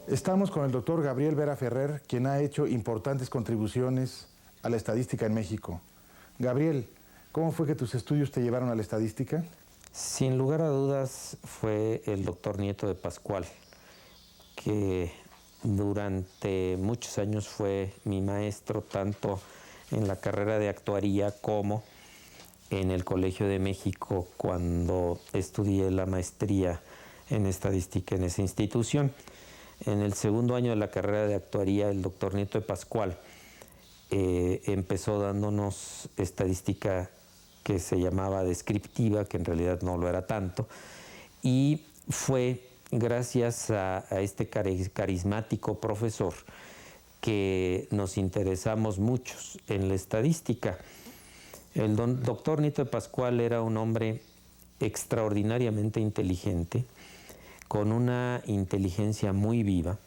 Estamos con el doctor Gabriel Vera Ferrer, quien ha hecho importantes contribuciones a la estadística en México. Gabriel, ¿cómo fue que tus estudios te llevaron a la estadística? Sin lugar a dudas fue el doctor Nieto de Pascual, que durante muchos años fue mi maestro tanto en la carrera de actuaría como en el Colegio de México cuando estudié la maestría en estadística en esa institución. En el segundo año de la carrera de actuaría, el doctor Nieto de Pascual empezó dándonos estadística que se llamaba descriptiva, que en realidad no lo era tanto, y fue gracias a este carismático profesor que nos interesamos muchos en la estadística. El doctor Nieto de Pascual era un hombre extraordinariamente inteligente, con una inteligencia muy viva,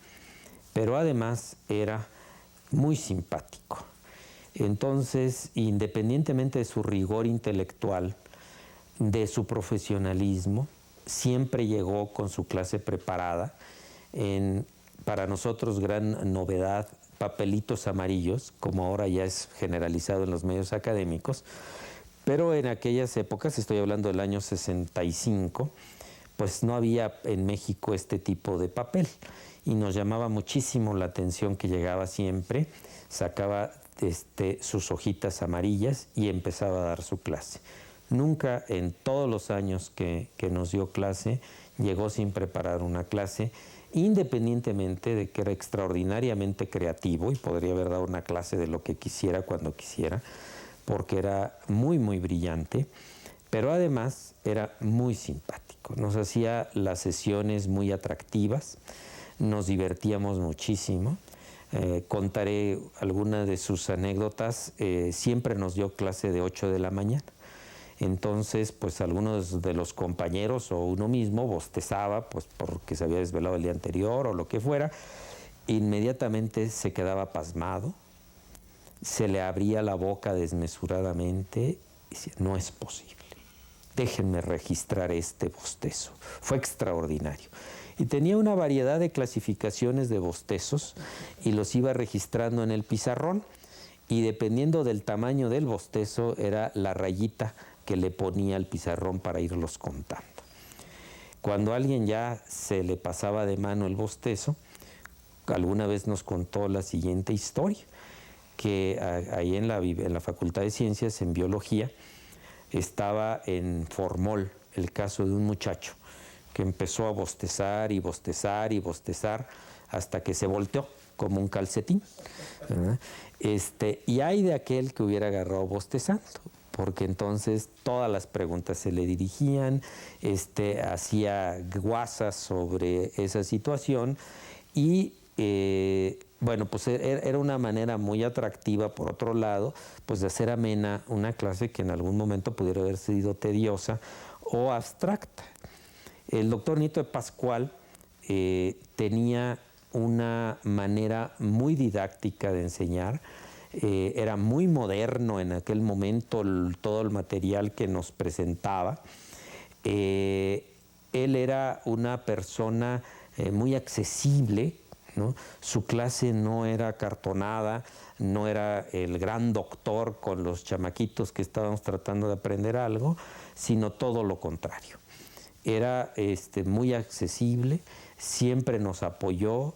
pero además era muy simpático. Entonces, independientemente de su rigor intelectual, de su profesionalismo, siempre llegó con su clase preparada. Para nosotros, gran novedad, papelitos amarillos, como ahora ya es generalizado en los medios académicos, pero en aquellas épocas, estoy hablando del año 65, pues no había en México este tipo de papel y nos llamaba muchísimo la atención que llegaba siempre, sacaba sus hojitas amarillas y empezaba a dar su clase. Nunca en todos los años que nos dio clase llegó sin preparar una clase, independientemente de que era extraordinariamente creativo y podría haber dado una clase de lo que quisiera cuando quisiera, porque era muy, muy brillante, pero además era muy simpático. Nos hacía las sesiones muy atractivas, nos divertíamos muchísimo. Contaré algunas de sus anécdotas. Siempre nos dio clase de 8 de la mañana. Entonces, pues algunos de los compañeros o uno mismo bostezaba, pues porque se había desvelado el día anterior o lo que fuera. Inmediatamente se quedaba pasmado, se le abría la boca desmesuradamente y decía, no es posible. Déjenme registrar este bostezo. Fue extraordinario. Y tenía una variedad de clasificaciones de bostezos y los iba registrando en el pizarrón y dependiendo del tamaño del bostezo era la rayita que le ponía al pizarrón para irlos contando. Cuando a alguien ya se le pasaba de mano el bostezo, alguna vez nos contó la siguiente historia, que ahí en la Facultad de Ciencias, en Biología, estaba en formol el caso de un muchacho que empezó a bostezar y bostezar y bostezar hasta que se volteó como un calcetín. Y hay de aquel que hubiera agarrado bostezando, porque entonces todas las preguntas se le dirigían, hacía guasas sobre esa situación y bueno, pues era una manera muy atractiva, por otro lado, pues de hacer amena una clase que en algún momento pudiera haber sido tediosa o abstracta. El doctor Nieto de Pascual tenía una manera muy didáctica de enseñar, era muy moderno en aquel momento todo el material que nos presentaba. Él era una persona muy accesible, ¿no? Su clase no era cartonada, no era el gran doctor con los chamaquitos que estábamos tratando de aprender algo, sino todo lo contrario. Era muy accesible, siempre nos apoyó,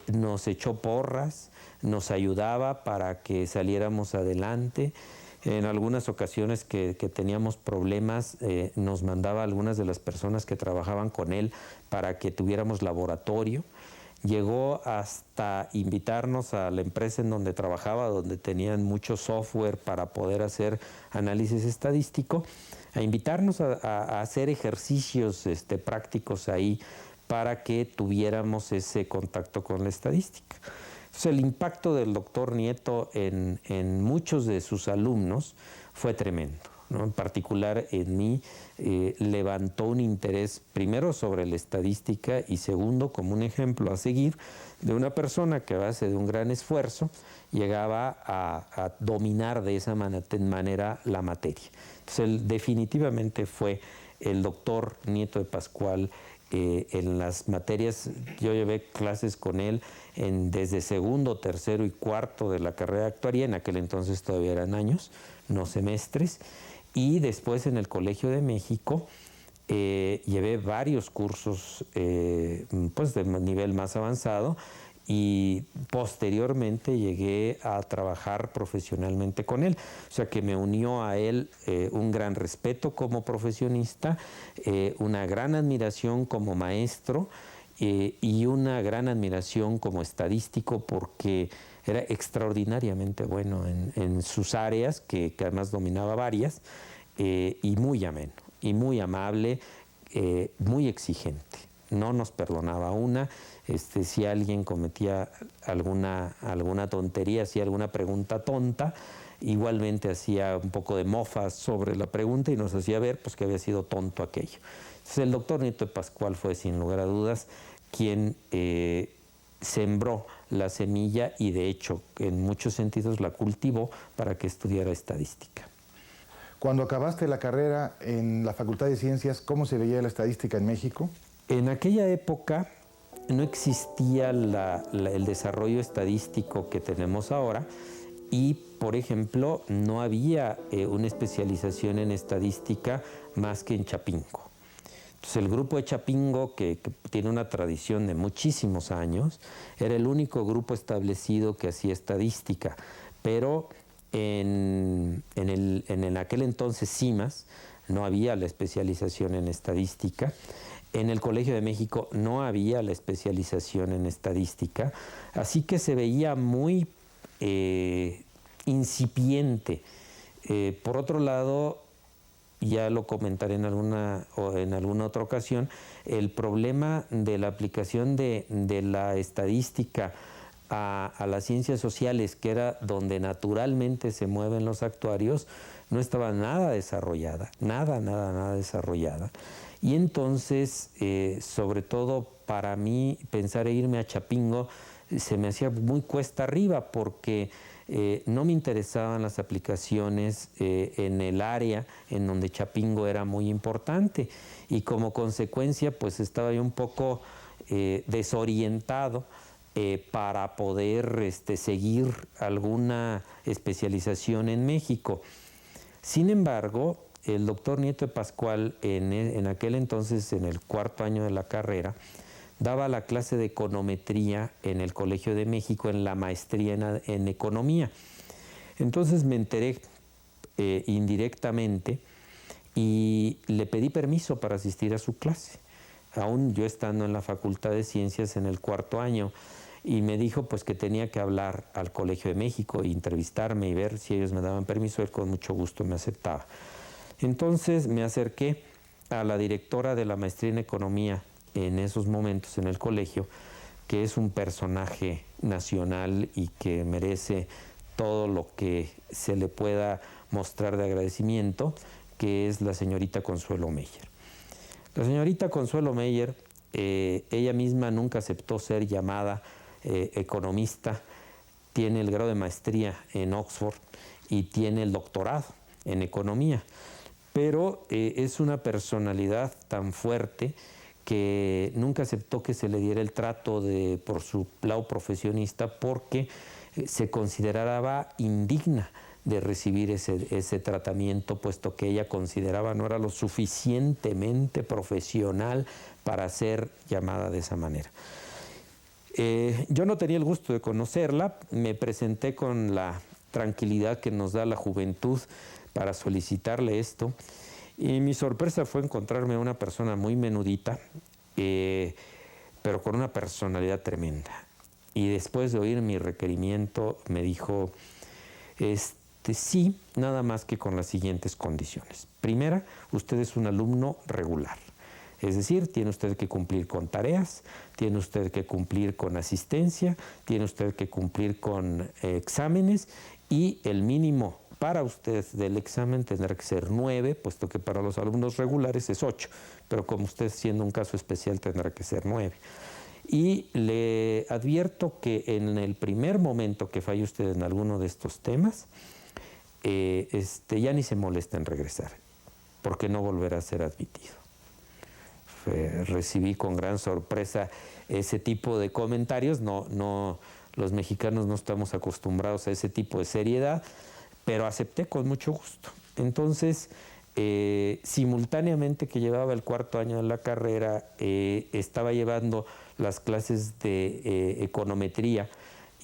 nos echó porras, nos ayudaba para que saliéramos adelante. En algunas ocasiones que teníamos problemas, nos mandaba a algunas de las personas que trabajaban con él para que tuviéramos laboratorio. Llegó hasta invitarnos a la empresa en donde trabajaba, donde tenían mucho software para poder hacer análisis estadístico, a invitarnos a hacer ejercicios prácticos ahí para que tuviéramos ese contacto con la estadística. Entonces, el impacto del doctor Nieto en muchos de sus alumnos fue tremendo, ¿no? En particular en mí levantó un interés primero sobre la estadística y segundo como un ejemplo a seguir de una persona que a base de un gran esfuerzo llegaba a dominar de esa manera la materia. Entonces él definitivamente fue el doctor Nieto de Pascual, en las materias, yo llevé clases con él desde segundo, tercero y cuarto de la carrera de actuaría, en aquel entonces todavía eran años, no semestres, y después en el Colegio de México llevé varios cursos pues de nivel más avanzado, y posteriormente llegué a trabajar profesionalmente con él. O sea que me unió a él un gran respeto como profesionista, una gran admiración como maestro y una gran admiración como estadístico, porque era extraordinariamente bueno en sus áreas, que además dominaba varias, y muy ameno, y muy amable, muy exigente. No nos perdonaba una. Si alguien cometía alguna tontería, hacía alguna pregunta tonta, igualmente hacía un poco de mofas sobre la pregunta y nos hacía ver pues, que había sido tonto aquello. Entonces el doctor Nieto de Pascual fue sin lugar a dudas quien sembró la semilla y de hecho en muchos sentidos la cultivó para que estudiara estadística. Cuando acabaste la carrera en la Facultad de Ciencias, ¿cómo se veía la estadística en México? En aquella época no existía el desarrollo estadístico que tenemos ahora y, por ejemplo, no había una especialización en estadística más que en Chapingo. Entonces, el grupo de Chapingo, que tiene una tradición de muchísimos años, era el único grupo establecido que hacía estadística, pero en aquel entonces CIMAS no había la especialización en estadística. En el Colegio de México no había la especialización en estadística, así que se veía muy incipiente. Por otro lado, ya lo comentaré en alguna otra ocasión, el problema de la aplicación de la estadística a las ciencias sociales, que era donde naturalmente se mueven los actuarios, no estaba nada desarrollada, nada desarrollada. Y entonces, sobre todo para mí, pensar en irme a Chapingo se me hacía muy cuesta arriba, porque no me interesaban las aplicaciones en el área en donde Chapingo era muy importante, y como consecuencia pues estaba yo un poco desorientado para poder seguir alguna especialización en México. Sin embargo, el doctor Nieto de Pascual, en aquel entonces, en el cuarto año de la carrera, daba la clase de econometría en el Colegio de México, en la maestría en economía. Entonces me enteré indirectamente y le pedí permiso para asistir a su clase, aún yo estando en la Facultad de Ciencias en el cuarto año, y me dijo pues que tenía que hablar al Colegio de México e entrevistarme y ver si ellos me daban permiso. Él con mucho gusto me aceptaba. Entonces me acerqué a la directora de la maestría en economía en esos momentos en el colegio, que es un personaje nacional y que merece todo lo que se le pueda mostrar de agradecimiento, que es la señorita Consuelo Meyer. La señorita Consuelo Meyer, ella misma nunca aceptó ser llamada economista, tiene el grado de maestría en Oxford y tiene el doctorado en economía, pero es una personalidad tan fuerte que nunca aceptó que se le diera el trato por su lado profesionista, porque se consideraba indigna de recibir ese tratamiento, puesto que ella consideraba no era lo suficientemente profesional para ser llamada de esa manera. Yo no tenía el gusto de conocerla, me presenté con la tranquilidad que nos da la juventud para solicitarle esto, y mi sorpresa fue encontrarme a una persona muy menudita, pero con una personalidad tremenda. Y después de oír mi requerimiento me dijo, sí, nada más que con las siguientes condiciones. Primera, usted es un alumno regular. Es decir, tiene usted que cumplir con tareas, tiene usted que cumplir con asistencia, tiene usted que cumplir con exámenes, y el mínimo para usted del examen tendrá que ser 9, puesto que para los alumnos regulares es 8, pero como usted siendo un caso especial tendrá que ser 9. Y le advierto que en el primer momento que falle usted en alguno de estos temas, ya ni se molesta en regresar, porque no volverá a ser admitido. recibí con gran sorpresa ese tipo de comentarios. Los mexicanos no estamos acostumbrados a ese tipo de seriedad, pero acepté con mucho gusto. Entonces, simultáneamente que llevaba el cuarto año de la carrera, estaba llevando las clases de econometría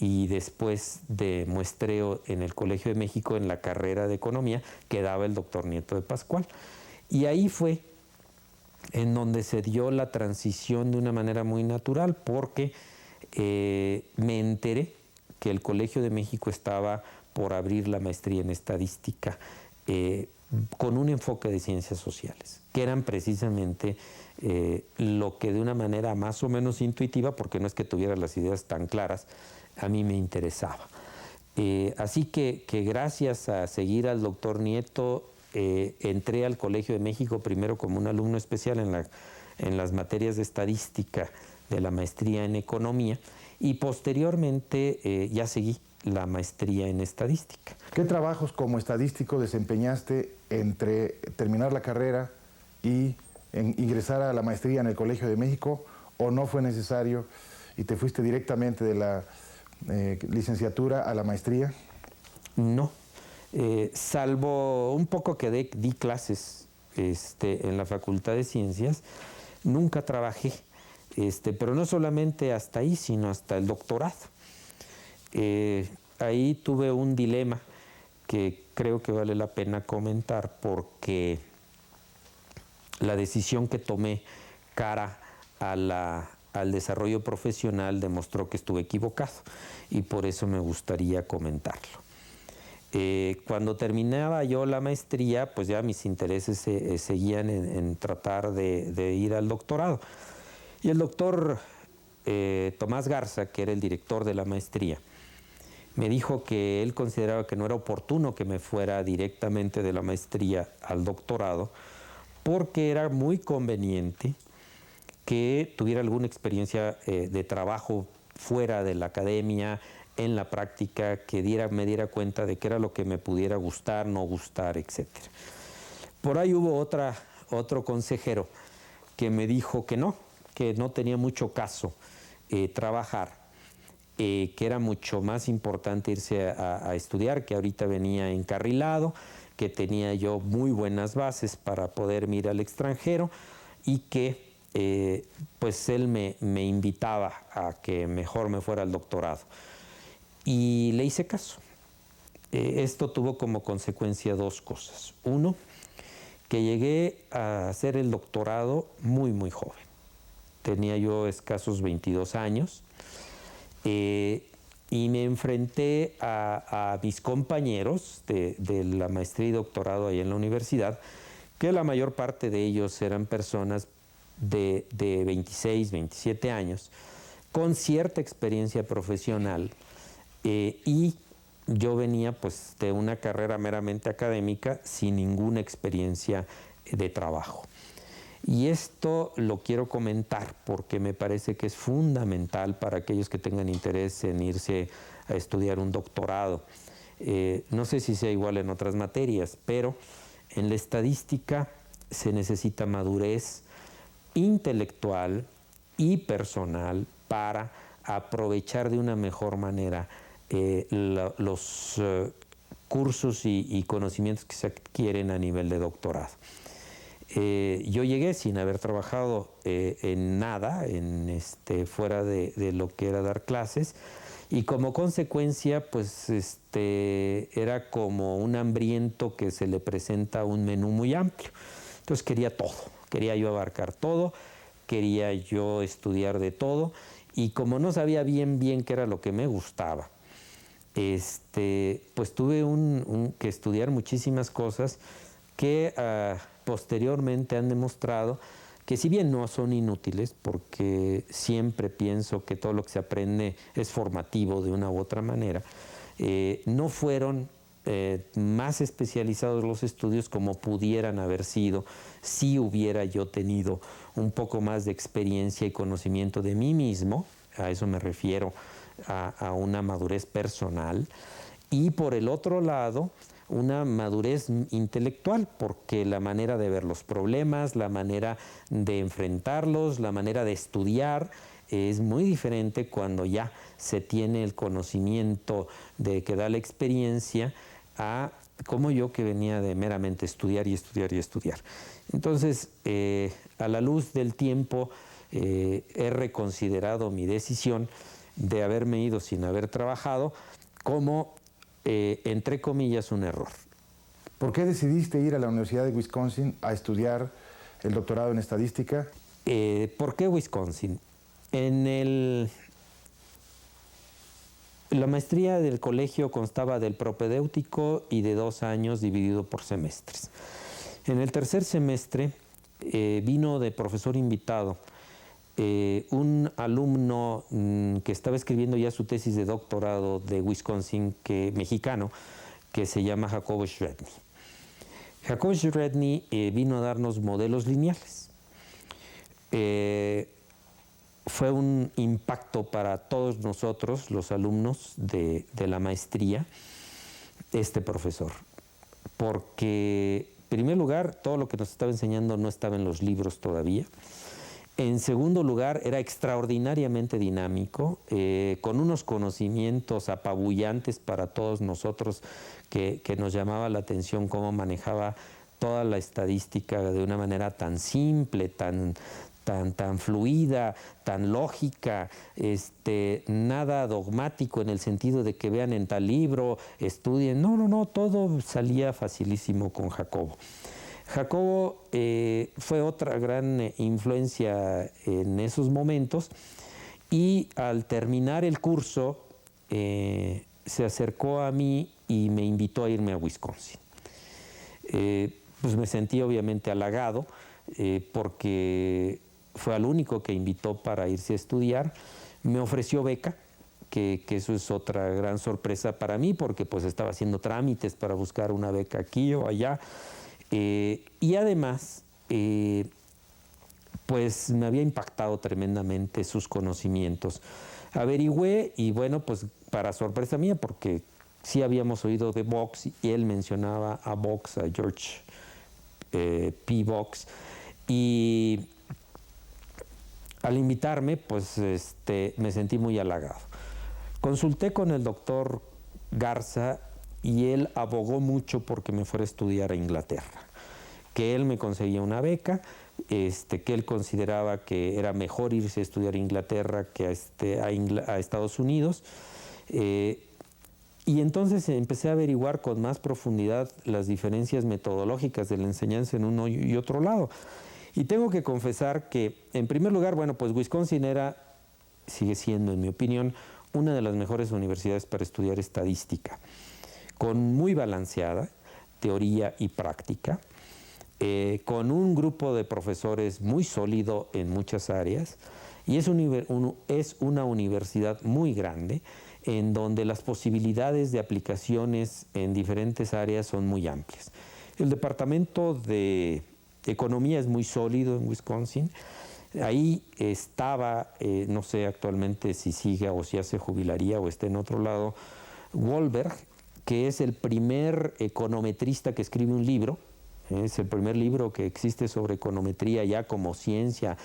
y después de muestreo en el Colegio de México en la carrera de economía que daba el doctor Nieto de Pascual. Y ahí fue en donde se dio la transición de una manera muy natural, porque me enteré que el Colegio de México estaba por abrir la maestría en estadística con un enfoque de ciencias sociales, que eran precisamente lo que de una manera más o menos intuitiva, porque no es que tuviera las ideas tan claras, a mí me interesaba. Así que gracias a seguir al doctor Nieto, entré al Colegio de México primero como un alumno especial en las materias de estadística de la maestría en economía, y posteriormente ya seguí la maestría en estadística. ¿Qué trabajos como estadístico desempeñaste entre terminar la carrera y ingresar a la maestría en el Colegio de México, o no fue necesario y te fuiste directamente de la licenciatura a la maestría? No, salvo un poco que di clases en la Facultad de Ciencias, nunca trabajé, pero no solamente hasta ahí, sino hasta el doctorado. Ahí tuve un dilema que creo que vale la pena comentar, porque la decisión que tomé cara al desarrollo profesional demostró que estuve equivocado, y por eso me gustaría comentarlo. Cuando terminaba yo la maestría, pues ya mis intereses seguían en tratar de ir al doctorado. Y el doctor Tomás Garza, que era el director de la maestría, me dijo que él consideraba que no era oportuno que me fuera directamente de la maestría al doctorado, porque era muy conveniente que tuviera alguna experiencia de trabajo fuera de la academia, en la práctica, que me diera cuenta de qué era lo que me pudiera gustar, no gustar, etc. Por ahí hubo otro consejero que me dijo que no tenía mucho caso trabajar, que era mucho más importante irse a estudiar, que ahorita venía encarrilado, que tenía yo muy buenas bases para poder ir al extranjero, y que pues él me invitaba a que mejor me fuera al doctorado. Y le hice caso. Esto tuvo como consecuencia dos cosas. Uno, que llegué a hacer el doctorado muy, muy joven. Tenía yo escasos 22 años. Y me enfrenté a mis compañeros de la maestría y doctorado ahí en la universidad, que la mayor parte de ellos eran personas de 26, 27 años, con cierta experiencia profesional, y yo venía pues de una carrera meramente académica sin ninguna experiencia de trabajo. Y esto lo quiero comentar porque me parece que es fundamental para aquellos que tengan interés en irse a estudiar un doctorado. No sé si sea igual en otras materias, pero en la estadística se necesita madurez intelectual y personal para aprovechar de una mejor manera los cursos y conocimientos que se adquieren a nivel de doctorado. Yo llegué sin haber trabajado en nada, fuera de lo que era dar clases, y como consecuencia, pues era como un hambriento que se le presenta un menú muy amplio. Entonces quería todo, quería yo abarcar todo, quería yo estudiar de todo, y como no sabía bien qué era lo que me gustaba, pues tuve que estudiar muchísimas cosas que posteriormente han demostrado que, si bien no son inútiles, porque siempre pienso que todo lo que se aprende es formativo de una u otra manera, no fueron más especializados los estudios como pudieran haber sido si hubiera yo tenido un poco más de experiencia y conocimiento de mí mismo. A eso me refiero, a una madurez personal. Y por el otro lado, una madurez intelectual, porque la manera de ver los problemas, la manera de enfrentarlos, la manera de estudiar es muy diferente cuando ya se tiene el conocimiento de que da la experiencia a como yo, que venía de meramente estudiar y estudiar y estudiar. Entonces, a la luz del tiempo, he reconsiderado mi decisión de haberme ido sin haber trabajado como, entre comillas, un error. ¿Por qué decidiste ir a la Universidad de Wisconsin a estudiar el doctorado en estadística? ¿Por qué Wisconsin? La maestría del colegio constaba del propedéutico y de 2 años dividido por semestres. En el tercer semestre vino de profesor invitado un alumno que estaba escribiendo ya su tesis de doctorado de Wisconsin, mexicano, que se llama Jacobo Schredny. Jacobo Schredny vino a darnos modelos lineales. Fue un impacto para todos nosotros, los alumnos de la maestría, este profesor, porque, en primer lugar, todo lo que nos estaba enseñando no estaba en los libros todavía. En segundo lugar, era extraordinariamente dinámico, con unos conocimientos apabullantes para todos nosotros, que nos llamaba la atención cómo manejaba toda la estadística de una manera tan simple, tan fluida, tan lógica, nada dogmático en el sentido de que vean en tal libro, estudien. No, todo salía facilísimo con Jacobo. Jacobo fue otra gran influencia en esos momentos, y al terminar el curso se acercó a mí y me invitó a irme a Wisconsin. Pues me sentí obviamente halagado, porque fue al único que invitó para irse a estudiar. Me ofreció beca, que eso es otra gran sorpresa para mí, porque pues estaba haciendo trámites para buscar una beca aquí o allá. Y además, pues me había impactado tremendamente sus conocimientos. Averigüé y bueno, pues para sorpresa mía, porque sí habíamos oído de Box y él mencionaba a Box, a George P. Box, y al invitarme, pues me sentí muy halagado. Consulté con el doctor Garza y él abogó mucho porque me fuera a estudiar a Inglaterra, que él me conseguía una beca, que él consideraba que era mejor irse a estudiar a Inglaterra que a Estados Unidos. Y entonces empecé a averiguar con más profundidad las diferencias metodológicas de la enseñanza en uno y otro lado. Y tengo que confesar que, en primer lugar, bueno, pues Wisconsin sigue siendo, en mi opinión, una de las mejores universidades para estudiar estadística, con muy balanceada teoría y práctica, con un grupo de profesores muy sólido en muchas áreas, y es una universidad muy grande, en donde las posibilidades de aplicaciones en diferentes áreas son muy amplias. El departamento de Economía es muy sólido en Wisconsin. Ahí estaba, no sé actualmente si sigue o si ya se jubilaría o está en otro lado, Wahlberg, que es el primer econometrista que escribe un libro. Es el primer libro que existe sobre econometría ya como ciencia,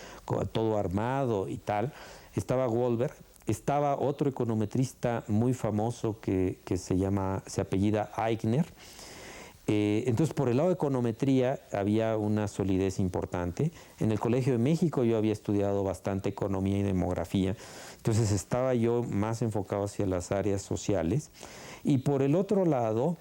todo armado y tal. Estaba Wahlberg. Estaba otro econometrista muy famoso que se apellida Eigner. Entonces, por el lado de econometría había una solidez importante. En el Colegio de México yo había estudiado bastante economía y demografía, entonces estaba yo más enfocado hacia las áreas sociales. Y por el otro lado,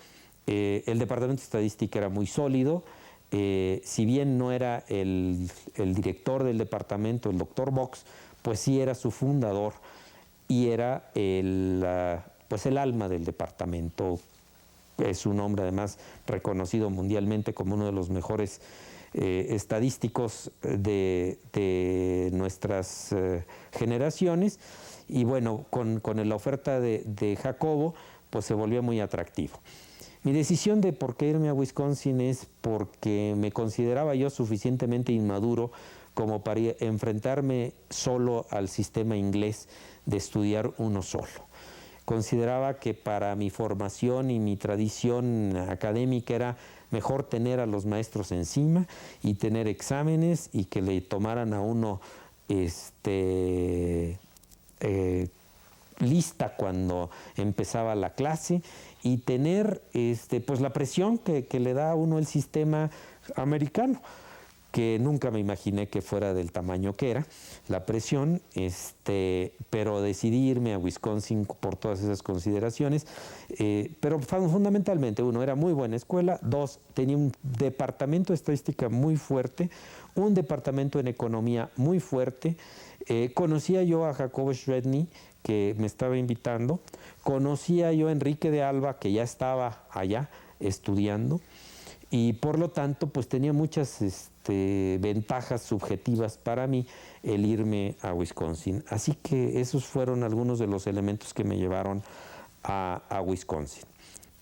el departamento de estadística era muy sólido. Si bien no era el director del departamento, el doctor Box, pues sí era su fundador y era el alma del departamento. Es un hombre además reconocido mundialmente como uno de los mejores estadísticos de nuestras generaciones. Y bueno, con la oferta de Jacobo, pues se volvió muy atractivo. Mi decisión de por qué irme a Wisconsin es porque me consideraba yo suficientemente inmaduro como para enfrentarme solo al sistema inglés de estudiar uno solo. consideraba que para mi formación y mi tradición académica era mejor tener a los maestros encima y tener exámenes y que le tomaran a uno lista cuando empezaba la clase y tener pues la presión que le da a uno el sistema americano, que nunca me imaginé que fuera del tamaño que era la presión, pero decidí irme a Wisconsin por todas esas consideraciones, pero fundamentalmente, uno, era muy buena escuela, dos, tenía un departamento de estadística muy fuerte, un departamento en economía muy fuerte, conocía yo a Jacobo Schredny, que me estaba invitando, conocía yo a Enrique de Alba, que ya estaba allá estudiando, y por lo tanto pues tenía muchas ventajas subjetivas para mí el irme a Wisconsin. Así que esos fueron algunos de los elementos que me llevaron a Wisconsin.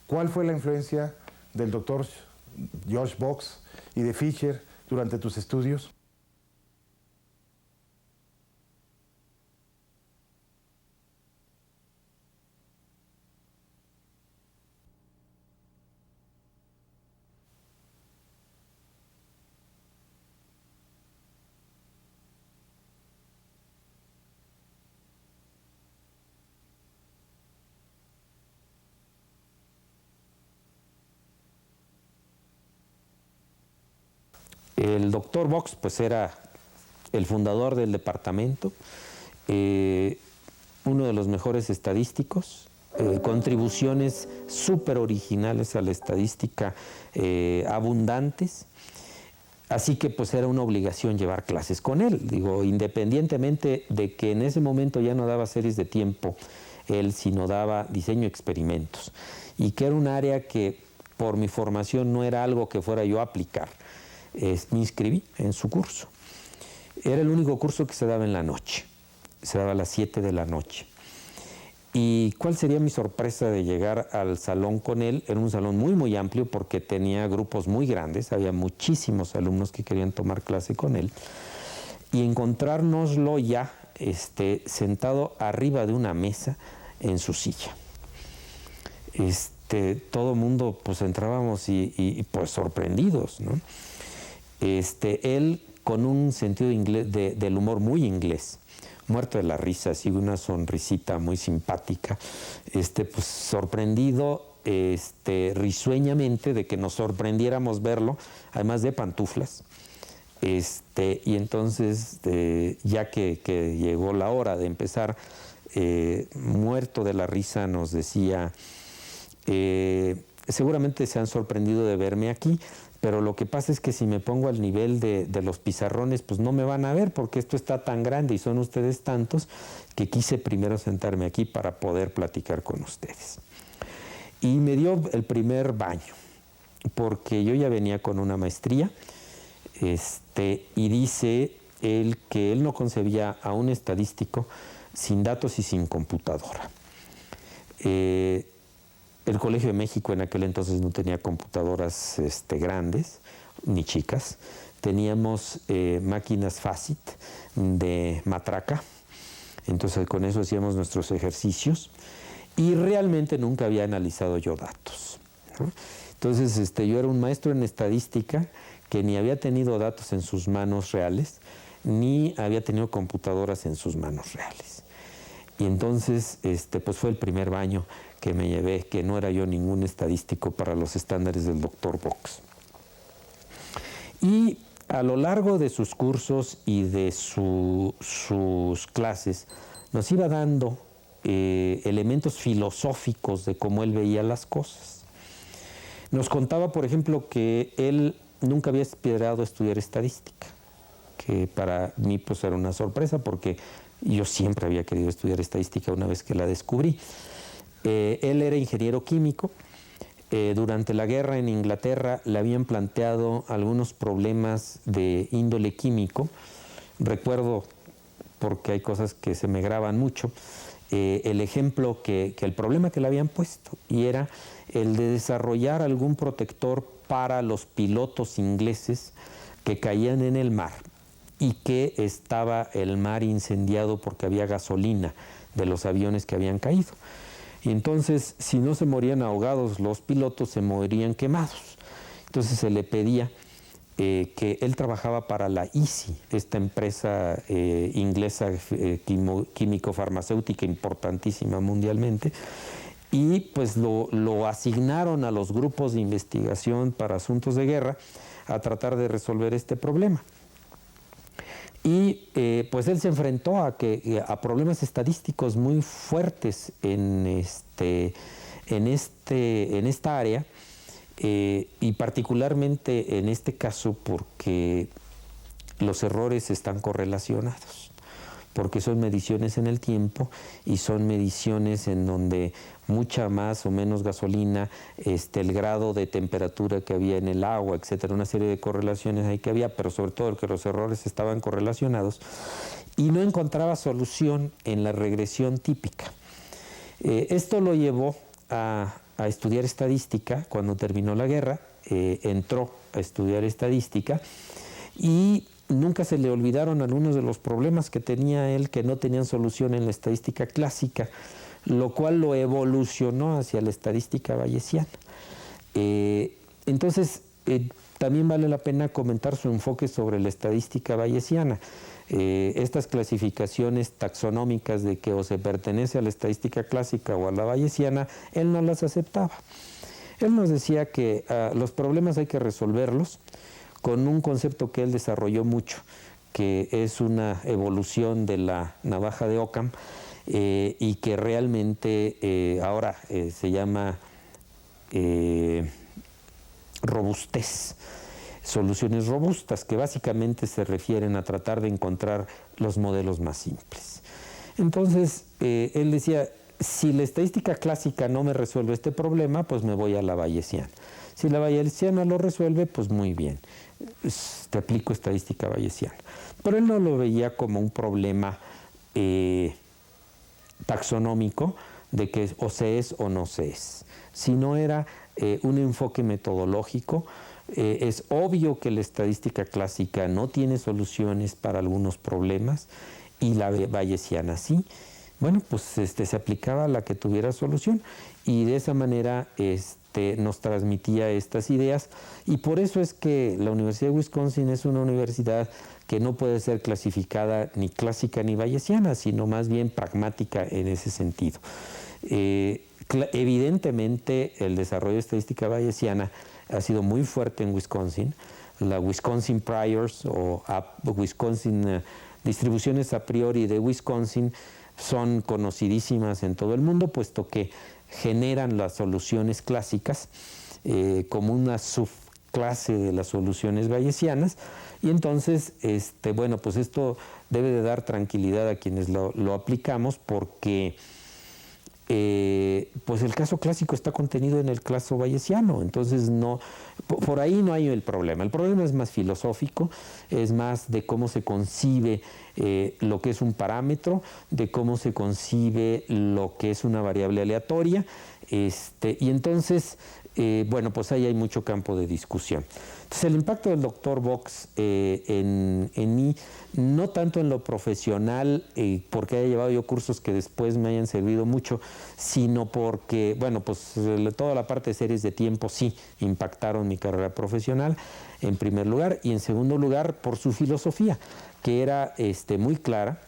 ¿Cuál fue la influencia del doctor George Box y de Fisher durante tus estudios? El doctor Box pues era el fundador del departamento, uno de los mejores estadísticos, contribuciones súper originales a la estadística, abundantes, así que pues era una obligación llevar clases con él. Digo, independientemente de que en ese momento ya no daba series de tiempo él, sino daba diseño de experimentos, y que era un área que por mi formación no era algo que fuera yo a aplicar. Me inscribí en su curso. Era el único curso que se daba en la noche, se daba a las 7 de la noche. ¿Y cuál sería mi sorpresa de llegar al salón con él? Era un salón muy, muy amplio porque tenía grupos muy grandes, había muchísimos alumnos que querían tomar clase con él, y encontrárnoslo ya sentado arriba de una mesa en su silla. Todo el mundo pues entrábamos y pues sorprendidos, ¿no? Él con un sentido del humor muy inglés, muerto de la risa, así una sonrisita muy simpática, pues sorprendido risueñamente de que nos sorprendiéramos verlo, además de pantuflas. Y entonces, ya que llegó la hora de empezar, muerto de la risa nos decía, seguramente se han sorprendido de verme aquí, pero lo que pasa es que si me pongo al nivel de los pizarrones, pues no me van a ver porque esto está tan grande y son ustedes tantos que quise primero sentarme aquí para poder platicar con ustedes. Y me dio el primer baño, porque yo ya venía con una maestría, y dice él que él no concebía a un estadístico sin datos y sin computadora. El Colegio de México en aquel entonces no tenía computadoras grandes ni chicas. Teníamos máquinas FACIT de matraca. Entonces con eso hacíamos nuestros ejercicios. Y realmente nunca había analizado yo datos, ¿no? Entonces yo era un maestro en estadística que ni había tenido datos en sus manos reales, ni había tenido computadoras en sus manos reales. Y entonces pues fue el primer baño que me llevé, que no era yo ningún estadístico para los estándares del doctor Box. Y a lo largo de sus cursos y de sus clases, nos iba dando elementos filosóficos de cómo él veía las cosas. Nos contaba, por ejemplo, que él nunca había aspirado a estudiar estadística, que para mí pues era una sorpresa porque yo siempre había querido estudiar estadística una vez que la descubrí. Él era ingeniero químico. Durante la guerra en Inglaterra le habían planteado algunos problemas de índole químico. Recuerdo, porque hay cosas que se me graban mucho, el ejemplo que el problema que le habían puesto, y era el de desarrollar algún protector para los pilotos ingleses que caían en el mar y que estaba el mar incendiado porque había gasolina de los aviones que habían caído. Y entonces, si no se morían ahogados los pilotos, se morirían quemados. Entonces se le pedía que él trabajaba para la ICI, esta empresa inglesa químico-farmacéutica importantísima mundialmente, y pues lo asignaron a los grupos de investigación para asuntos de guerra a tratar de resolver este problema. Y pues él se enfrentó a problemas estadísticos muy fuertes en esta área, y particularmente en este caso porque los errores están correlacionados, porque son mediciones en el tiempo y son mediciones en donde mucha más o menos gasolina, el grado de temperatura que había en el agua, etcétera, una serie de correlaciones ahí que había, pero sobre todo que los errores estaban correlacionados, y no encontraba solución en la regresión típica. Esto lo llevó a estudiar estadística. Cuando terminó la guerra, entró a estudiar estadística, y nunca se le olvidaron algunos de los problemas que tenía él que no tenían solución en la estadística clásica, lo cual lo evolucionó hacia la estadística bayesiana. Entonces, también vale la pena comentar su enfoque sobre la estadística bayesiana. Estas clasificaciones taxonómicas de que o se pertenece a la estadística clásica o a la bayesiana, él no las aceptaba. Él nos decía que los problemas hay que resolverlos con un concepto que él desarrolló mucho, que es una evolución de la navaja de Occam, y que realmente ahora se llama robustez. Soluciones robustas, que básicamente se refieren a tratar de encontrar los modelos más simples. Entonces, él decía, si la estadística clásica no me resuelve este problema, pues me voy a la bayesiana. Si la bayesiana lo resuelve, pues muy bien, te aplico estadística bayesiana. Pero él no lo veía como un problema taxonómico de que o se es o no se es, sino era un enfoque metodológico. Es obvio que la estadística clásica no tiene soluciones para algunos problemas y la bayesiana sí. Bueno, pues se aplicaba a la que tuviera solución, y de esa manera nos transmitía estas ideas, y por eso es que la Universidad de Wisconsin es una universidad que no puede ser clasificada ni clásica ni bayesiana, sino más bien pragmática en ese sentido. Evidentemente, el desarrollo de estadística bayesiana ha sido muy fuerte en Wisconsin. La Wisconsin Priors o Wisconsin distribuciones a priori de Wisconsin son conocidísimas en todo el mundo, puesto que generan las soluciones clásicas como una subclase de las soluciones bayesianas, y entonces, bueno, pues esto debe de dar tranquilidad a quienes lo aplicamos, porque pues el caso clásico está contenido en el caso bayesiano, entonces por ahí no hay el problema. El problema es más filosófico, es más de cómo se concibe lo que es un parámetro, de cómo se concibe lo que es una variable aleatoria, y entonces, bueno, pues ahí hay mucho campo de discusión. Entonces, el impacto del doctor Box en mí, no tanto en lo profesional, porque haya llevado yo cursos que después me hayan servido mucho, sino porque, bueno, pues toda la parte de series de tiempo sí impactaron mi carrera profesional, en primer lugar, y en segundo lugar, por su filosofía, que era muy clara.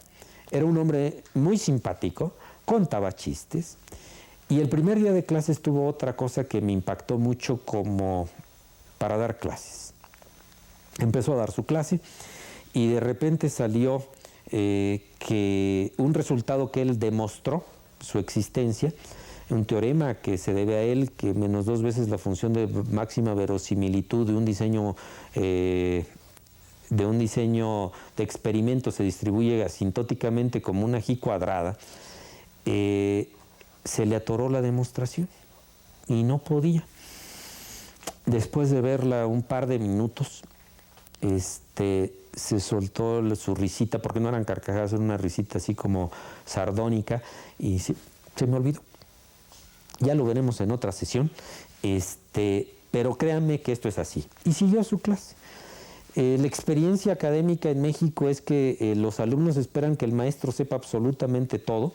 Era un hombre muy simpático, contaba chistes, y el primer día de clases tuvo otra cosa que me impactó mucho como para dar clases. Empezó a dar su clase y de repente salió que un resultado que él demostró, su existencia, un teorema que se debe a él, que menos 2 veces la función de máxima verosimilitud de un diseño de experimento se distribuye asintóticamente como una G cuadrada, se le atoró la demostración y no podía. Después de verla un par de minutos, se soltó su risita, porque no eran carcajadas, era una risita así como sardónica, y se me olvidó. Ya lo veremos en otra sesión, pero créanme que esto es así. Y siguió su clase. La experiencia académica en México es que los alumnos esperan que el maestro sepa absolutamente todo,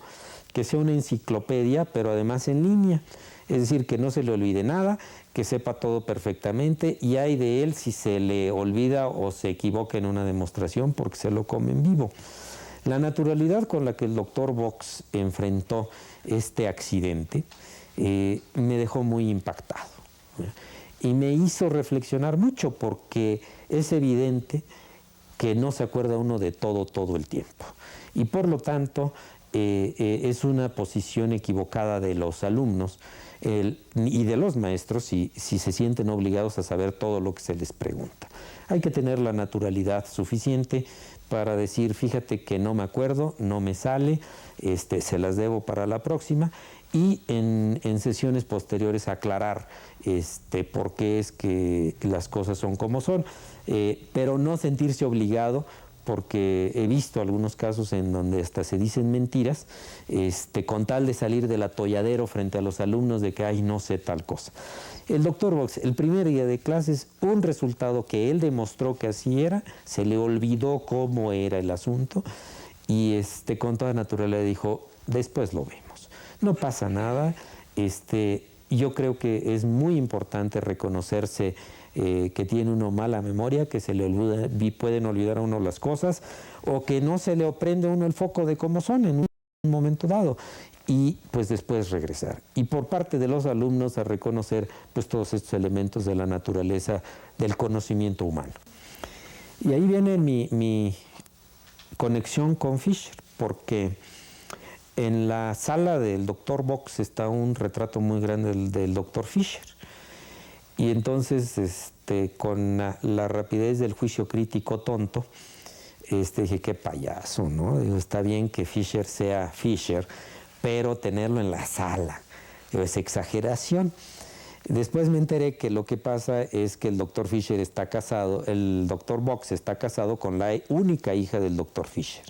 que sea una enciclopedia, pero además en línea. Es decir, que no se le olvide nada, que sepa todo perfectamente, y hay de él si se le olvida o se equivoca en una demostración porque se lo come en vivo. La naturalidad con la que el doctor Box enfrentó este accidente me dejó muy impactado y me hizo reflexionar mucho, porque es evidente que no se acuerda uno de todo el tiempo, y por lo tanto es una posición equivocada de los alumnos y de los maestros si se sienten obligados a saber todo lo que se les pregunta. Hay que tener la naturalidad suficiente para decir, fíjate que no me acuerdo, no me sale, se las debo para la próxima, y en sesiones posteriores aclarar por qué es que las cosas son como son, pero no sentirse obligado, porque he visto algunos casos en donde hasta se dicen mentiras, con tal de salir del atolladero frente a los alumnos de que, ay, no sé tal cosa. El doctor Box, el primer día de clases, un resultado que él demostró que así era, se le olvidó cómo era el asunto, y con toda naturalidad dijo, después lo vemos. No pasa nada. Yo creo que es muy importante reconocerse que tiene uno mala memoria, que se le olvida, pueden olvidar a uno las cosas, o que no se le prende a uno el foco de cómo son en un momento dado, y pues después regresar. Y por parte de los alumnos a reconocer pues todos estos elementos de la naturaleza del conocimiento humano. Y ahí viene mi conexión con Fisher, porque en la sala del doctor Box está un retrato muy grande del doctor Fisher. Y entonces, con la rapidez del juicio crítico tonto, dije, qué payaso, ¿no? Digo, está bien que Fisher sea Fisher, pero tenerlo en la sala, es exageración. Después me enteré que lo que pasa es que el doctor Fisher está casado, el doctor Box está casado con la única hija del doctor Fisher.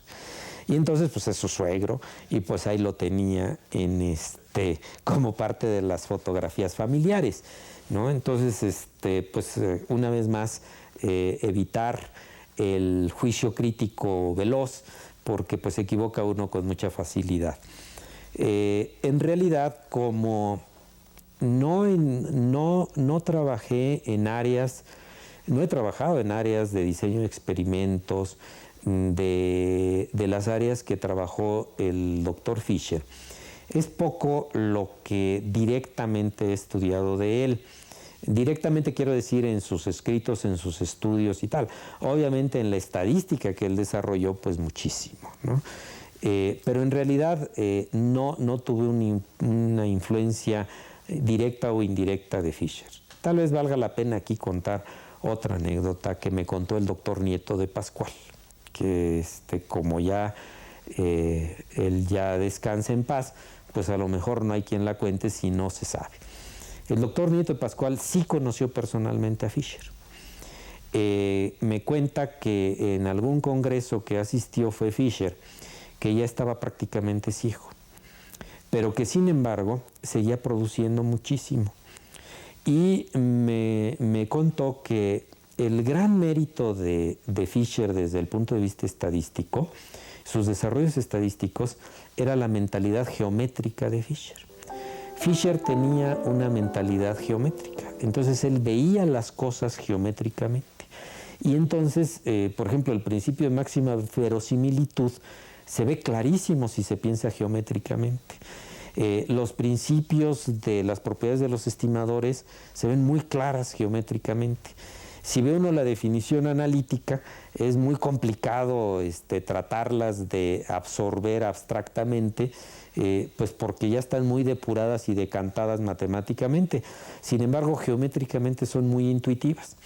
Y entonces, pues es su suegro, y pues ahí lo tenía como parte de las fotografías familiares, ¿no? Entonces, una vez más, evitar el juicio crítico veloz, porque pues se equivoca uno con mucha facilidad. En realidad, como no trabajé en áreas, no he trabajado en áreas de diseño de experimentos, de las áreas que trabajó el doctor Fisher, es poco lo que directamente he estudiado de él. Directamente quiero decir en sus escritos, en sus estudios y tal. Obviamente en la estadística que él desarrolló, pues muchísimo, ¿no? Pero en realidad no tuve una influencia directa o indirecta de Fisher. Tal vez valga la pena aquí contar otra anécdota que me contó el doctor Nieto de Pascual, que como ya él ya descansa en paz, pues a lo mejor no hay quien la cuente si no se sabe. El doctor Nieto de Pascual sí conoció personalmente a Fisher. Me cuenta que en algún congreso que asistió fue Fisher, que ya estaba prácticamente ciego, pero que sin embargo seguía produciendo muchísimo. Y me contó que el gran mérito de Fisher desde el punto de vista estadístico, sus desarrollos estadísticos, era la mentalidad geométrica de Fisher. Fisher tenía una mentalidad geométrica, entonces él veía las cosas geométricamente. Y entonces, por ejemplo, el principio de máxima verosimilitud se ve clarísimo si se piensa geométricamente. Los principios de las propiedades de los estimadores se ven muy claras geométricamente. Si ve uno la definición analítica, es muy complicado tratarlas de absorber abstractamente, pues porque ya están muy depuradas y decantadas matemáticamente. Sin embargo, geométricamente son muy intuitivas.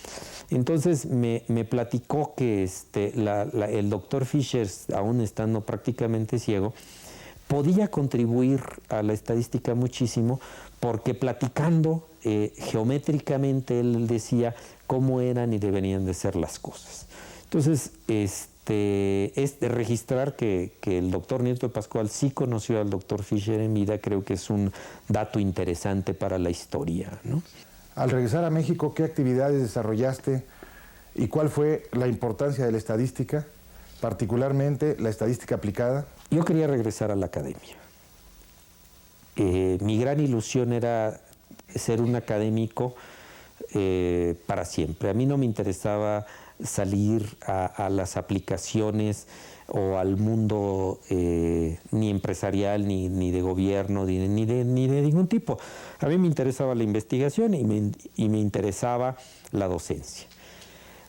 Entonces me platicó que el doctor Fisher, aún estando prácticamente ciego, podía contribuir a la estadística muchísimo, porque platicando geométricamente él decía cómo eran y deberían de ser las cosas. Entonces, registrar que el doctor Nieto de Pascual sí conoció al doctor Fisher en vida, creo que es un dato interesante para la historia, ¿no? Al regresar a México, ¿qué actividades desarrollaste y cuál fue la importancia de la estadística, particularmente la estadística aplicada? Yo quería regresar a la academia. mi gran ilusión era ser un académico para siempre. A mí no me interesaba salir a las aplicaciones o al mundo ni empresarial, ni de gobierno, ni de ningún tipo. A mí me interesaba la investigación y me interesaba la docencia.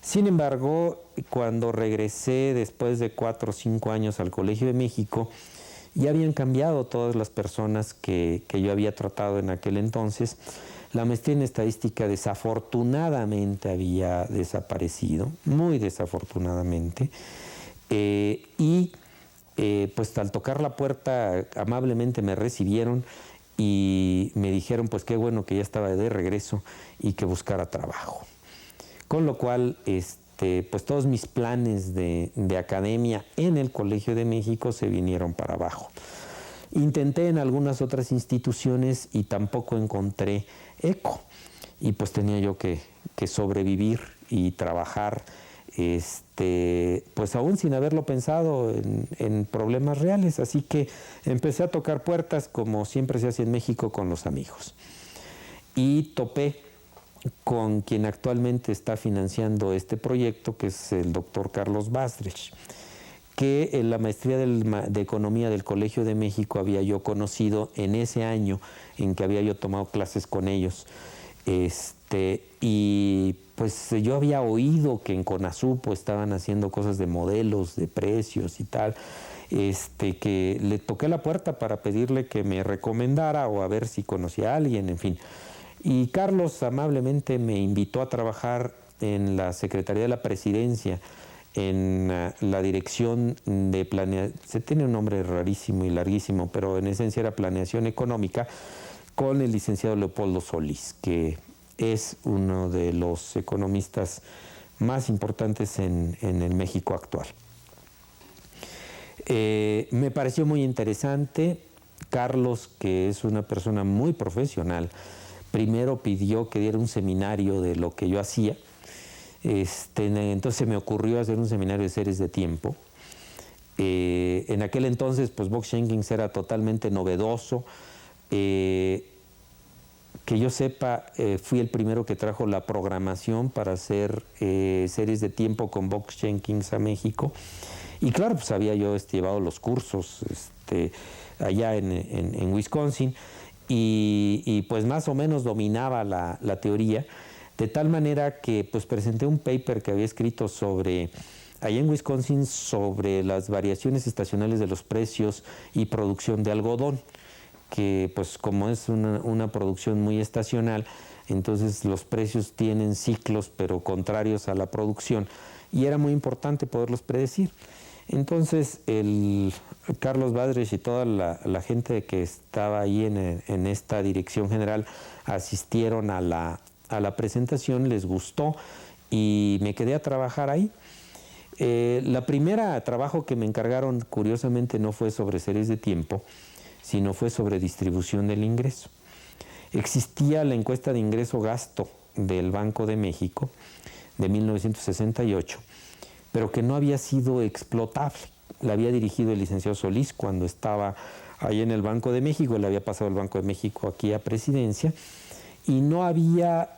Sin embargo, cuando regresé después de 4 o 5 años al Colegio de México, ya habían cambiado todas las personas que yo había tratado en aquel entonces. La maestría en estadística desafortunadamente había desaparecido, muy desafortunadamente. Pues al tocar la puerta amablemente me recibieron y me dijeron pues qué bueno que ya estaba de regreso y que buscara trabajo. Con lo cual, pues todos mis planes de academia en el Colegio de México se vinieron para abajo. Intenté en algunas otras instituciones y tampoco encontré eco. Y pues tenía yo que sobrevivir y trabajar, pues aún sin haberlo pensado en problemas reales. Así que empecé a tocar puertas como siempre se hace en México con los amigos. Y topé con quien actualmente está financiando este proyecto, que es el doctor Carlos Basdrich, que en la maestría de Economía del Colegio de México había yo conocido en ese año en que había yo tomado clases con ellos. Y pues yo había oído que en CONASUPO estaban haciendo cosas de modelos, de precios y tal, que le toqué la puerta para pedirle que me recomendara o a ver si conocía a alguien, en fin. Y Carlos amablemente me invitó a trabajar en la Secretaría de la Presidencia, en la Dirección de Planeación, se tiene un nombre rarísimo y larguísimo, pero en esencia era Planeación Económica, con el licenciado Leopoldo Solís, que es uno de los economistas más importantes en el México actual. Me pareció muy interesante. Carlos, que es una persona muy profesional, primero pidió que diera un seminario de lo que yo hacía. Entonces se me ocurrió hacer un seminario de series de tiempo. En aquel entonces, pues Box-Jenkins era totalmente novedoso. Que yo sepa, fui el primero que trajo la programación para hacer series de tiempo con Box-Jenkins a México. Y claro, pues había yo llevado los cursos allá en Wisconsin. Y pues más o menos dominaba la teoría, de tal manera que pues presenté un paper que había escrito allá en Wisconsin sobre las variaciones estacionales de los precios y producción de algodón, que pues como es una producción muy estacional, entonces los precios tienen ciclos pero contrarios a la producción y era muy importante poderlos predecir. Entonces Carlos Basdrich y toda la gente que estaba ahí en esta dirección general asistieron a la presentación, les gustó y me quedé a trabajar ahí. La primera trabajo que me encargaron, curiosamente, no fue sobre series de tiempo, sino fue sobre distribución del ingreso. Existía la encuesta de ingreso-gasto del Banco de México de 1968, pero que no había sido explotable. La había dirigido el licenciado Solís cuando estaba ahí en el Banco de México, le había pasado el Banco de México aquí a Presidencia, y no había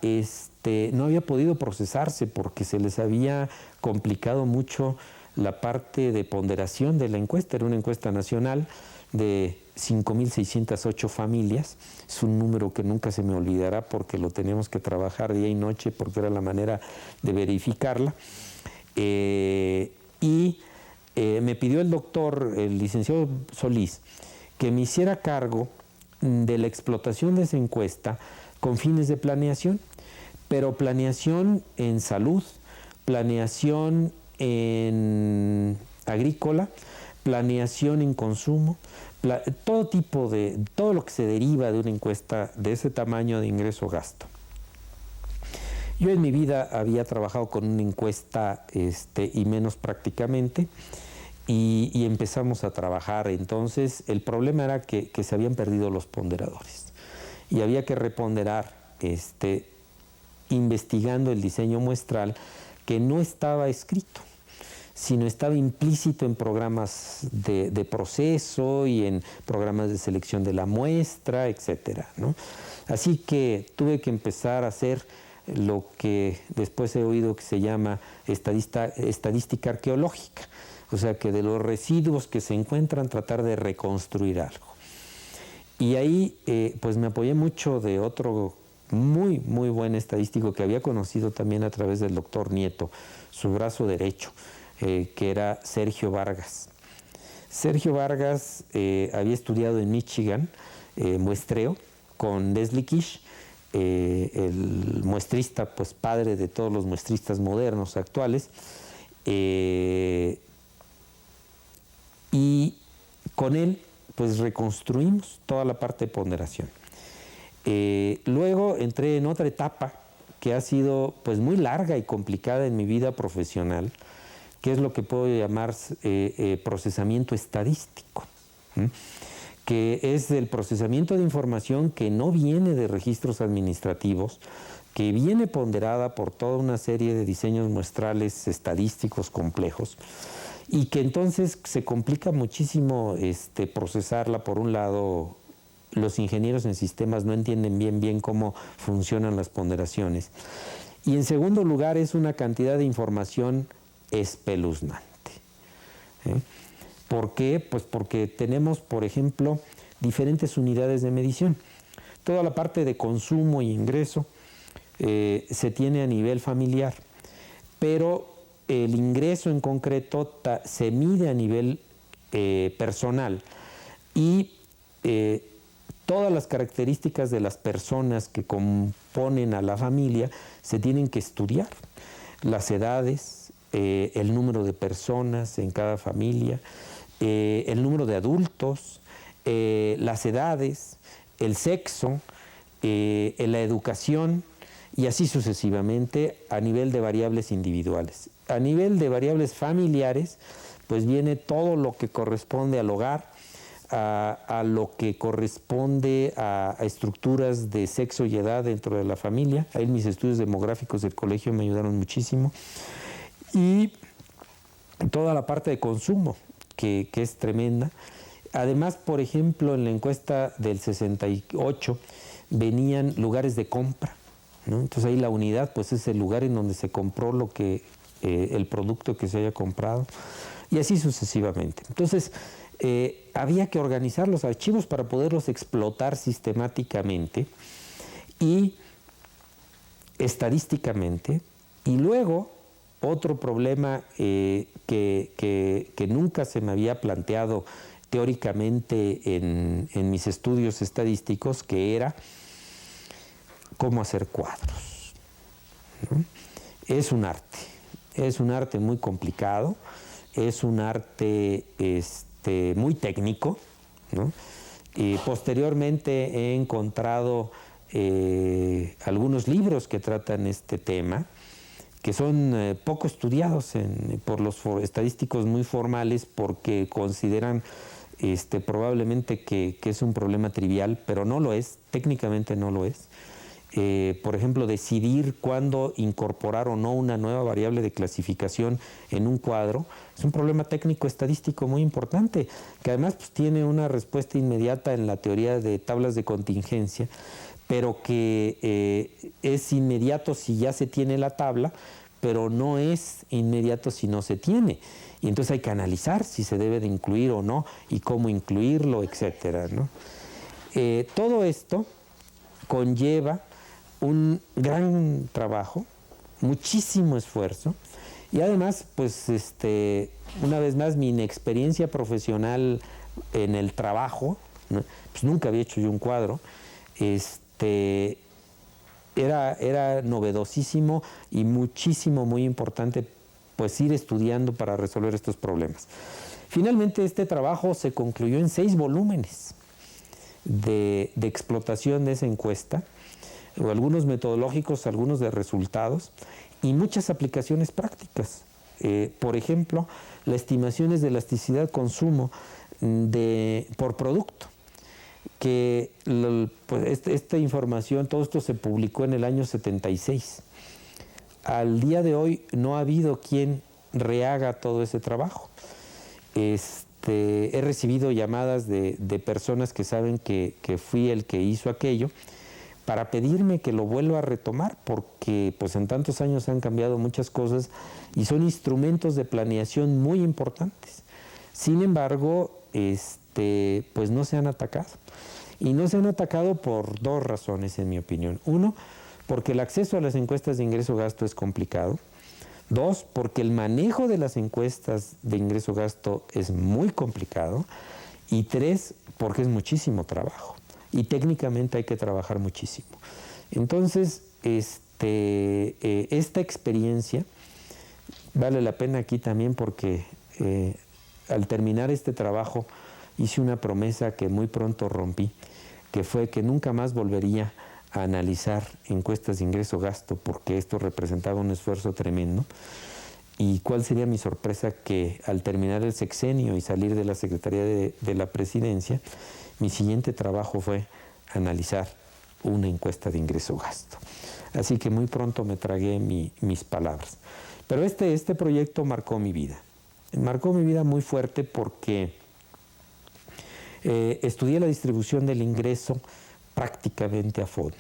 podido procesarse porque se les había complicado mucho la parte de ponderación de la encuesta. Era una encuesta nacional de 5.608 familias. Es un número que nunca se me olvidará porque lo teníamos que trabajar día y noche porque era la manera de verificarla. Me pidió el licenciado Solís, que me hiciera cargo de la explotación de esa encuesta con fines de planeación, pero planeación en salud, planeación en agrícola, planeación en consumo, todo lo que se deriva de una encuesta de ese tamaño de ingreso-gasto. Yo en mi vida había trabajado con una encuesta y menos prácticamente, y empezamos a trabajar. Entonces el problema era que se habían perdido los ponderadores y había que reponderar investigando el diseño muestral que no estaba escrito. sino estaba implícito en programas de proceso y en programas de selección de la muestra, etcétera, ¿no? Así que tuve que empezar a hacer lo que después he oído que se llama estadística arqueológica, o sea que de los residuos que se encuentran tratar de reconstruir algo. Y ahí pues me apoyé mucho de otro muy buen estadístico que había conocido también a través del doctor Nieto, su brazo derecho, que era Sergio Vargas. Sergio Vargas había estudiado en Michigan muestreo con Leslie Kish, el muestrista, pues padre de todos los muestristas modernos actuales, y con él pues reconstruimos toda la parte de ponderación. Luego entré en otra etapa que ha sido pues muy larga y complicada en mi vida profesional, que es lo que puedo llamar procesamiento estadístico, que es el procesamiento de información que no viene de registros administrativos, que viene ponderada por toda una serie de diseños muestrales estadísticos complejos, y que entonces se complica muchísimo procesarla. Por un lado, los ingenieros en sistemas no entienden bien cómo funcionan las ponderaciones. Y en segundo lugar, es una cantidad de información espeluznante. ¿Por qué? Pues porque tenemos, por ejemplo, diferentes unidades de medición. Toda la parte de consumo y ingreso se tiene a nivel familiar, pero el ingreso en concreto se mide a nivel personal, y todas las características de las personas que componen a la familia se tienen que estudiar. Las edades, el número de personas en cada familia, el número de adultos, las edades, el sexo, la educación, y así sucesivamente a nivel de variables individuales. A nivel de variables familiares, pues viene todo lo que corresponde al hogar, a lo que corresponde a estructuras de sexo y edad dentro de la familia. Ahí mis estudios demográficos del colegio me ayudaron muchísimo. Y toda la parte de consumo, que es tremenda. Además, por ejemplo, en la encuesta del 68 venían lugares de compra, ¿no? Entonces ahí la unidad pues es el lugar en donde se compró el producto que se haya comprado, y así sucesivamente. Entonces había que organizar los archivos para poderlos explotar sistemáticamente y estadísticamente. Y luego otro problema que nunca se me había planteado teóricamente en mis estudios estadísticos, que era cómo hacer cuadros, ¿no? Es un arte muy complicado, es un arte muy técnico, ¿no? Y posteriormente he encontrado algunos libros que tratan este tema, que son poco estudiados por los estadísticos muy formales, porque consideran probablemente que es un problema trivial, pero no lo es, técnicamente no lo es. Por ejemplo, decidir cuándo incorporar o no una nueva variable de clasificación en un cuadro es un problema técnico estadístico muy importante, que además pues, tiene una respuesta inmediata en la teoría de tablas de contingencia, pero que es inmediato si ya se tiene la tabla, pero no es inmediato si no se tiene. Y entonces hay que analizar si se debe de incluir o no, y cómo incluirlo, etcétera, ¿no? Todo esto conlleva un gran trabajo, muchísimo esfuerzo, y además, pues, una vez más, mi inexperiencia profesional en el trabajo, ¿no? Pues nunca había hecho yo un cuadro, era novedosísimo y muy importante, pues, ir estudiando para resolver estos problemas. Finalmente, este trabajo se concluyó en 6 volúmenes de explotación de esa encuesta, algunos metodológicos, algunos de resultados, y muchas aplicaciones prácticas. Por ejemplo, las estimaciones de elasticidad consumo por producto, que pues, esta información, todo esto se publicó en el año 76. Al día de hoy no ha habido quien rehaga todo ese trabajo. He recibido llamadas de personas que saben que fui el que hizo aquello para pedirme que lo vuelva a retomar, porque pues en tantos años han cambiado muchas cosas y son instrumentos de planeación muy importantes. Sin embargo, pues no se han atacado. Y no se han atacado por dos razones, en mi opinión. Uno, porque el acceso a las encuestas de ingreso-gasto es complicado. Dos, porque el manejo de las encuestas de ingreso-gasto es muy complicado. Y tres, porque es muchísimo trabajo. Y técnicamente hay que trabajar muchísimo. Entonces, esta experiencia vale la pena aquí también porque al terminar este trabajo hice una promesa que muy pronto rompí, que fue que nunca más volvería a analizar encuestas de ingreso-gasto porque esto representaba un esfuerzo tremendo. ¿Y cuál sería mi sorpresa? Que al terminar el sexenio y salir de la Secretaría de la Presidencia, mi siguiente trabajo fue analizar una encuesta de ingreso-gasto. Así que muy pronto me tragué mis palabras. Pero este proyecto marcó mi vida. Marcó mi vida muy fuerte porque estudié la distribución del ingreso prácticamente a fondo.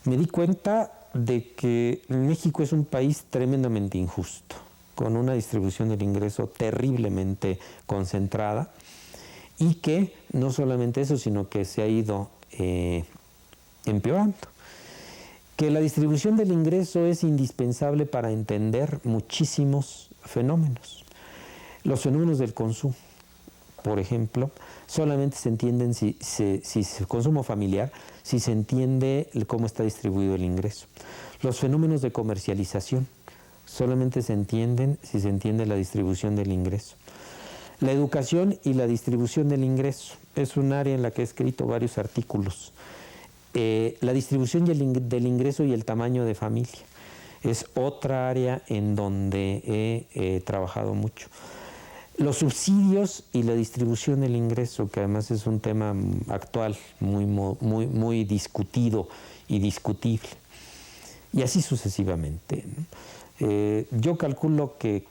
Me di cuenta de que México es un país tremendamente injusto, con una distribución del ingreso terriblemente concentrada, y que no solamente eso, sino que se ha ido empeorando. Que la distribución del ingreso es indispensable para entender muchísimos fenómenos. Los fenómenos del consumo, por ejemplo, solamente se entienden si consumo familiar, si se entiende cómo está distribuido el ingreso. Los fenómenos de comercialización solamente se entienden si se entiende la distribución del ingreso. La educación y la distribución del ingreso es un área en la que he escrito varios artículos. La distribución del ingreso y el tamaño de familia es otra área en donde he trabajado mucho. Los subsidios y la distribución del ingreso, que además es un tema actual, muy discutido y discutible. Y así sucesivamente, ¿no? Yo calculo que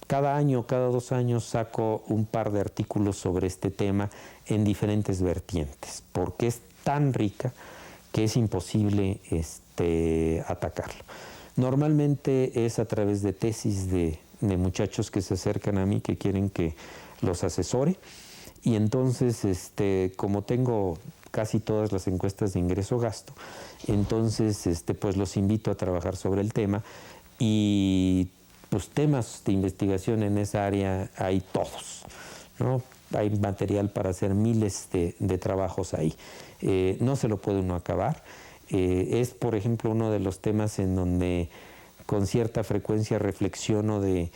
cada año, cada 2 años saco un par de artículos sobre este tema en diferentes vertientes, porque es tan rica que es imposible atacarlo. Normalmente es a través de tesis de muchachos que se acercan a mí, que quieren que los asesore, y entonces como tengo casi todas las encuestas de ingreso-gasto, entonces pues los invito a trabajar sobre el tema, y pues temas de investigación en esa área hay todos, ¿no? Hay material para hacer miles de trabajos ahí. No se lo puede uno acabar. Es, por ejemplo, uno de los temas en donde con cierta frecuencia reflexiono de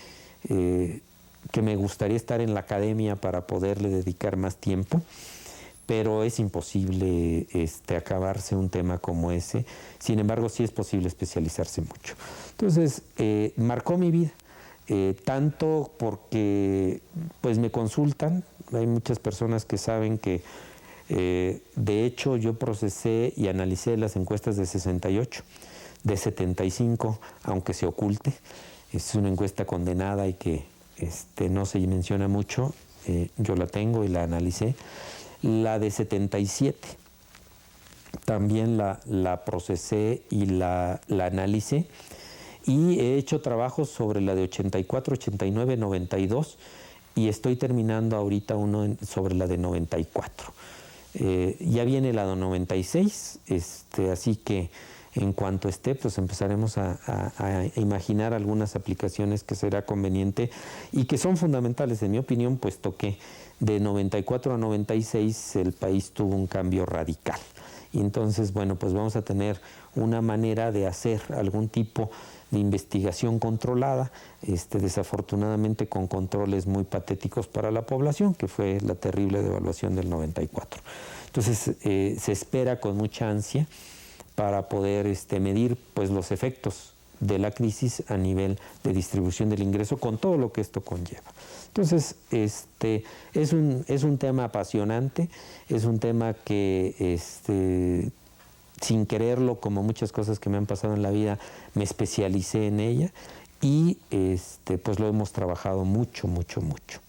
que me gustaría estar en la academia para poderle dedicar más tiempo, pero es imposible acabarse un tema como ese. Sin embargo, sí es posible especializarse mucho. Entonces, marcó mi vida, tanto porque pues me consultan. Hay muchas personas que saben que de hecho yo procesé y analicé las encuestas de 68, de 75, aunque se oculte. Es una encuesta condenada y que no se menciona mucho. Yo la tengo y la analicé. La de 77 también la procesé y la analicé, y he hecho trabajos sobre la de 84, 89, 92, y estoy terminando ahorita uno sobre la de 94. Ya viene la de 96, así que en cuanto esté, pues empezaremos a imaginar algunas aplicaciones que será conveniente y que son fundamentales, en mi opinión, puesto que de 94 a 96 el país tuvo un cambio radical. Y entonces, bueno, pues vamos a tener una manera de hacer algún tipo de investigación controlada, desafortunadamente con controles muy patéticos para la población, que fue la terrible devaluación del 94. Entonces, se espera con mucha ansia para poder medir pues los efectos de la crisis a nivel de distribución del ingreso, con todo lo que esto conlleva. Entonces, es un tema apasionante, es un tema que sin quererlo, como muchas cosas que me han pasado en la vida, me especialicé en ella, y pues lo hemos trabajado mucho, mucho, mucho.